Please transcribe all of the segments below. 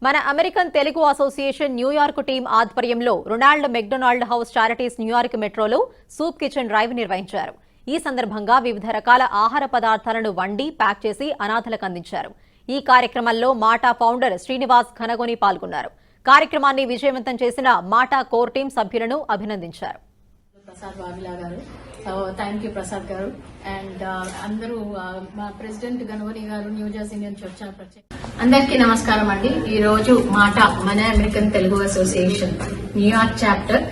మన American Telugu association New York team ఆధ్వర్యంలో Ronald McDonald house charities New York మెట్రోలో సూప్ కిచెన్ డ్రైవ్ నిర్వహించారు. ఈ సందర్భంగా వివిధ రకాల ఆహార పదార్థాలను వండి ప్యాక్ చేసి అనాథలకు అందించారు. ఈ కార్యక్రమంలో మాటా ఫౌండర్ శ్రీనివాస్ ఘనగోని పాల్గొన్నారు. కార్యక్రమాన్ని విజయవంతం చేసిన మాటా కోర్ టీం సభ్యులను అభినందించారు. ప్రసాద్ వావిలా గారు, థ్యాంక్ యూ ప్రసాద్ గారు. అండ్ అందరూ మా ప్రెసిడెంట్ గణవని గారు, న్యూ జెర్సీ నుంచి వచ్చారు. అందరికీ నమస్కారం అండి. ఈ రోజు మాటా మన American Telugu association New York chapter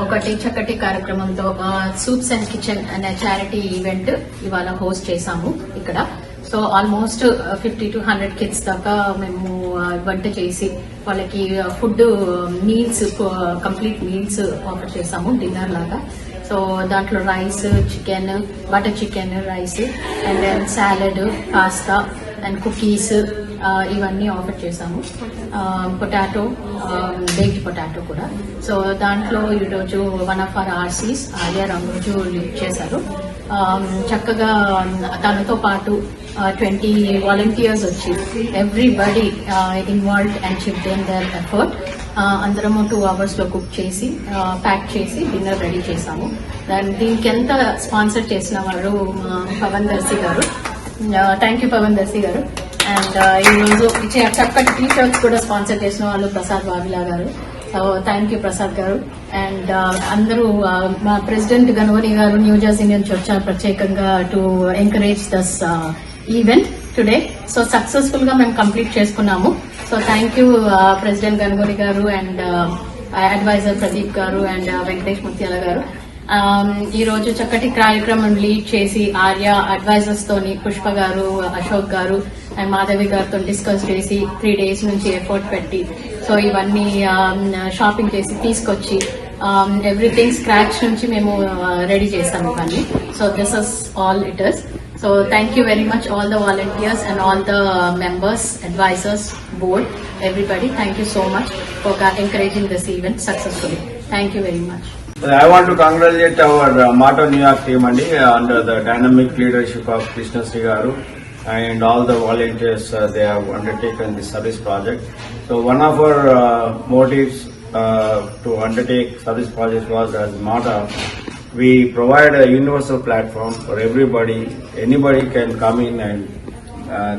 ఒకటి చక్కటి కార్యక్రమంతో సూప్స్ అండ్ కిచెన్ అనే చారిటీ ఈవెంట్ ఇవాళ హోస్ట్ చేశాము ఇక్కడ. సో ఆల్మోస్ట్ 50 to 100 కిడ్స్ దాకా మేము వంట చేసి వాళ్ళకి food meals, complete meals offer చేసాము, డిన్నర్ లాగా. సో దాంట్లో rice, chicken, butter chicken, rice, and then salad, pasta and cookies ఇవన్నీ ఆఫర్ చేసాము. పొటాటో, బేక్డ్ పొటాటో కూడా. సో దాంట్లో ఈరోజు one of our RCs Arya Ramoju lead చేశారు. చక్కగా తనతో పాటు 20 వాలంటీర్స్ వచ్చి everybody involved and chipped in their effort. అందరము 2 hours లో కుక్ చేసి ప్యాక్ చేసి డిన్నర్ రెడీ చేశాము. దీనికి ఎంత స్పాన్సర్ చేసిన వారు పవన్ దర్శి గారు. థ్యాంక్ యూ పవన్ దర్శి గారు. అండ్ ఈరోజు చక్కటి టీ షర్ట్స్ కూడా స్పాన్సర్ చేసిన వాళ్ళు ప్రసాద్ వావిలా గారు. థ్యాంక్ యూ ప్రసాద్ గారు. అండ్ అందరూ మా ప్రెసిడెంట్ గణవని గారు, న్యూ జెర్సీ నుంచి వచ్చారు ప్రత్యేకంగా to encourage this event today. So successful గా మేము కంప్లీట్ చేసుకున్నాము. So thank you president Ganavani garu and advisor Pradeep గారు అండ్ వెంకటేష్ ముత్యాల గారు. ఈ రోజు చక్కటి కార్యక్రమం లీడ్ చేసి ఆర్య అడ్వైజర్స్ తోని పుష్ప గారు, అశోక్ గారు అండ్ మాధవి గారితో డిస్కస్ చేసి 3 days నుంచి ఎఫర్ట్ పెట్టి సో ఇవన్నీ షాపింగ్ చేసి తీసుకొచ్చి ఎవ్రీథింగ్ స్క్రాచ్ నుంచి మేము రెడీ చేస్తాము ఇవన్నీ. So this is all it is. So thank you very much all the volunteers and all the members, advisors, board, everybody. Thank you so much for encouraging this event successfully. Thank you very much. I want to congratulate our Mata New York team under the dynamic leadership of Krishna Sri Garu and all the volunteers. They have undertaken this service project. So one of our motives to undertake service projects was as Mata. We provide a universal platform for everybody. Anybody can come in and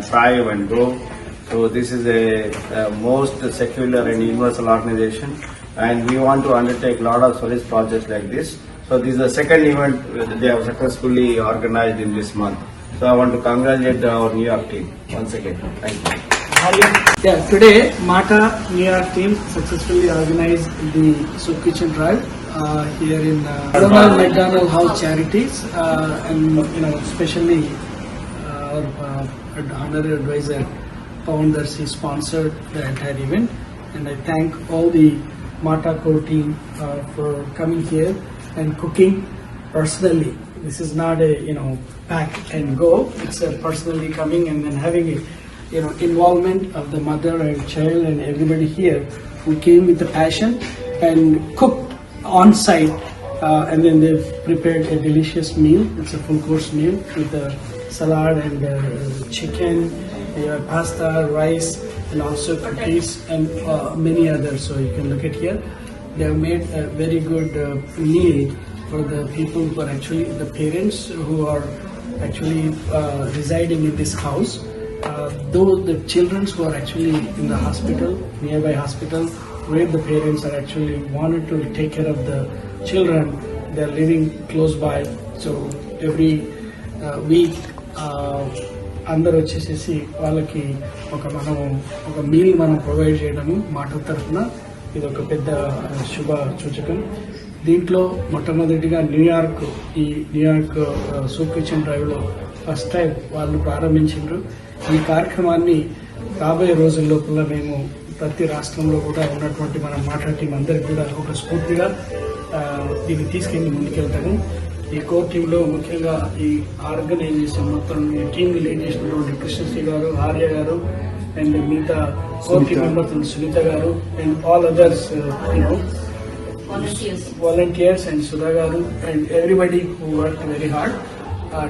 thrive and grow. So this is a most secular and universal organization, and we want to undertake a lot of service projects like this. So this is the second event that they have successfully organized in this month. So I want to congratulate our New York team once again. Thank you. Yeah, today Mata New York team successfully organized the soup kitchen drive here in Ronald McDonald House Charities, and especially our honorary advisor founders, he sponsored the entire event, and I thank all the Mata core team for coming here and cooking personally. This is not a pack and go. It's personally coming and then having a involvement of the mother and child and everybody here who came with the passion and cooked on site, and then they've prepared a delicious meal. It's a full course meal with a salad and chicken, pasta, rice, and also cookies and many others. So you can look at here. They have made a very good meal for the people who are actually the parents who are actually residing in this house. Though the children who are actually in the hospital, nearby hospital, where the parents are actually wanted to take care of the children, they are living close by. So every week, అందరు వచ్చేసేసి వాళ్ళకి ఒక meal మనం provide చేయడము మాట తరఫున ఇది ఒక పెద్ద శుభ సూచకం. దీంట్లో మొట్టమొదటిగా న్యూయార్క్ సూప్ కిచెన్ డ్రైవ్ లో ఫస్ట్ టైం వాళ్ళు ప్రారంభించారు. ఈ కార్యక్రమాన్ని రాబోయే రోజుల లోపల మేము ప్రతి రాష్ట్రంలో కూడా ఉన్నటువంటి మన మాటా టీం అందరికి కూడా ఒక స్ఫూర్తిగా దీన్ని తీసుకెళ్లి ముందుకెళ్తాము. ఈ కోర్ టీంలో ముఖ్యంగా ఈ ఆర్గనైజేషన్ మొత్తం ఈ టీం లీడ్ చేసినటువంటి కృష్ణశ్రీ గారు, ఆర్య గారు అండ్ మిగతా కోర్ టీం మెంబర్స్ సునీత గారు and all others volunteers and Sudha garu and everybody who worked very hard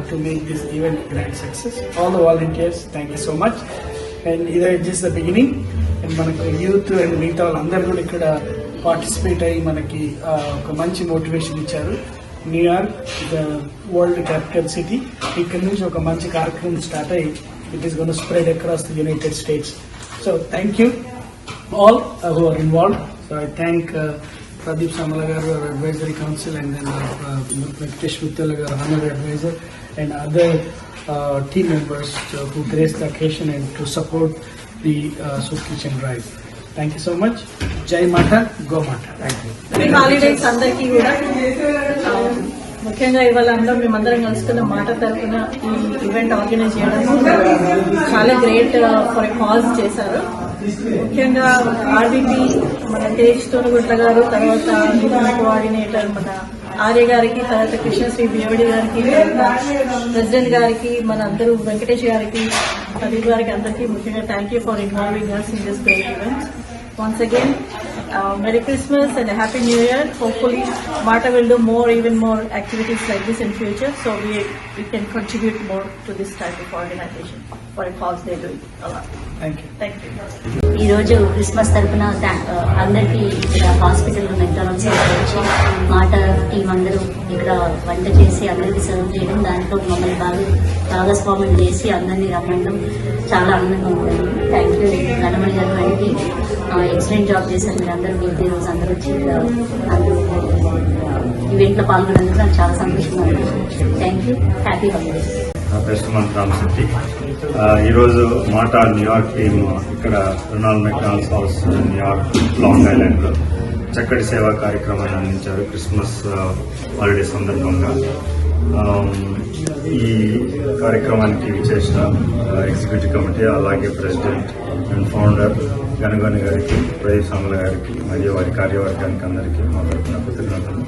to make this event a grand success. All the volunteers, thank you so much. And this is the beginning. And మనకి youth and మిగతా వాళ్ళందరూ కూడా ఇక్కడ participate అయ్యి మనకి ఒక మంచి motivation ఇచ్చారు. New York the world capital city, ఇక్కడ నుంచి ఒక మంచి కార్యక్రమం స్టార్ట్ అయ్యి it is gone spread across the United States. So thank you all who are involved. So I thank Pradeep Samala garu, our advisory council, and then Venkatesh Muttala garu, honorary advisor, and other team members who graced the occasion and to support the Soup Kitchen Drive. Thank you so much. Jai Mata, Go Mata. Thank you. Happy holidays అందరికీ కూడా. ముఖ్యంగా ఇవాళ అందరం మేమందరం కలుసుకున్న మాట తరఫున ఈ ఈవెంట్ ఆర్గనైజ్ చేయడం చాలా గ్రేట్ ఫర్ ఎ కాజ్ చేశారు. ముఖ్యంగా ఆర్బీపీ మన తేజ్ తోనుగుట్ల గారు, తర్వాత కోఆర్డినేటర్ మన ఆర్య గారికి, తర్వాత కృష్ణశ్రీ బియోడి గారికి, ప్రెసిడెంట్ గారికి, మన అందరూ వెంకటేష్ గారికి, ప్రదీప్ గారికి అందరికీ ముఖ్యంగా thank you for involving us in this great event. Once again, Merry Christmas and a Happy New Year. Hopefully, Mata will do even more activities like this in future, so we can contribute more to this type of organization for a cause they do it a lot. Thank you. Thank you. ఈ రోజు Christmas తరఫున అందరికీ ఇక్కడ hospital McDonald's వచ్చి మాట team అందరూ ఇక్కడ వంట చేసి అందరికీ సర్వ్ చేయడం, దాంట్లో మమ్మల్ని భాగస్వామ్యం చేసి అందరినీ రమ్మడం చాలా ఆనందంగా ఉంటుంది. థ్యాంక్ యూ గణమణి గారు వంటి ఎక్సలెంట్ జాబ్ చేశారు. మీరు అందరూ మిగతా రోజు అందరూ వచ్చి అందరూ ఈవెంట్లో పాల్గొన్నందుకు నాకు చాలా సంతోషంగా ఉంది. Thank you. Happy holidays. నా పేరు సుమంత్ రామశెట్టి. ఈరోజు మాటా న్యూయార్క్ టీమ్ ఇక్కడ Ronald McDonald's house New York long island లో చక్కటి సేవా కార్యక్రమాన్ని అందించారు క్రిస్మస్ హాలిడే సందర్భంగా. ఈ కార్యక్రమానికి విచ్చేసిన ఎగ్జిక్యూటివ్ కమిటీ, అలాగే ప్రెసిడెంట్ అండ్ ఫౌండర్ గణగోని గారికి, ప్రదీప్ సామల గారికి మరియు వారి కార్యవర్గానికి అందరికీ మా తరఫున కృతజ్ఞతలు.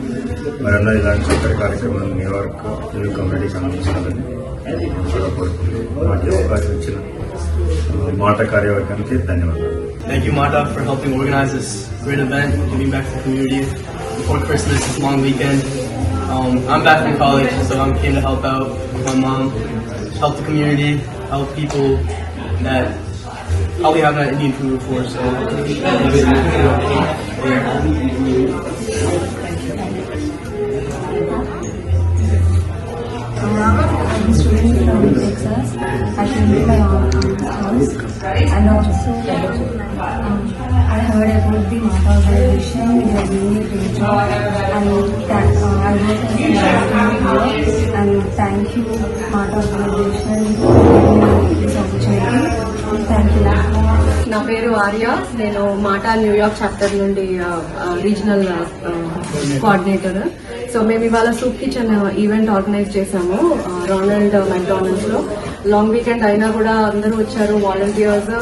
మరెన్నో ఇలాంటి చక్కటి కార్యక్రమాలు న్యూయార్క్ న్యూ కమ్యూనిటీకి అందించాలని కూడా కోరుకుంటున్నాను. మాకు అవకాశం ఇచ్చిన మాట కార్యవర్గానికి ధన్యవాదాలు. Thank you, Mata, for helping organize this great event, giving back to the community before Christmas, this long weekend. I'm back from college, so I came to help out my mom, help the community, help people that probably haven't had Indian food before. So, I'm a student from Texas. I came to my house and also I heard about the Mata organization. They are doing a great job and I work as a volunteer and thank you Mata organization for giving me this opportunity. Thank you. నా పేరు ఆర్య. నేను మాటా New York chapter నుండి regional coordinator. So మేము ఇవాళ soup kitchen event organise చేశాము Ronald McDonald's లో. Long weekend అయినా కూడా అందరూ వచ్చారు, వాలంటీర్స్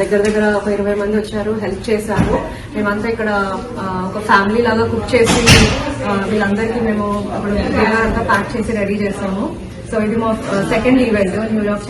దగ్గర ఒక 20 మంది వచ్చారు, హెల్ప్ చేశారు. మేమంతా ఇక్కడ ఒక ఫ్యామిలీ లాగా కుక్ చేసి వీళ్ళందరికీ మేము ఇప్పుడు డిన్నర్ అంతా ప్యాక్ చేసి రెడీ చేసాము. సో ఇది మా సెకండ్ ఈవెంట్ న్యూయార్క్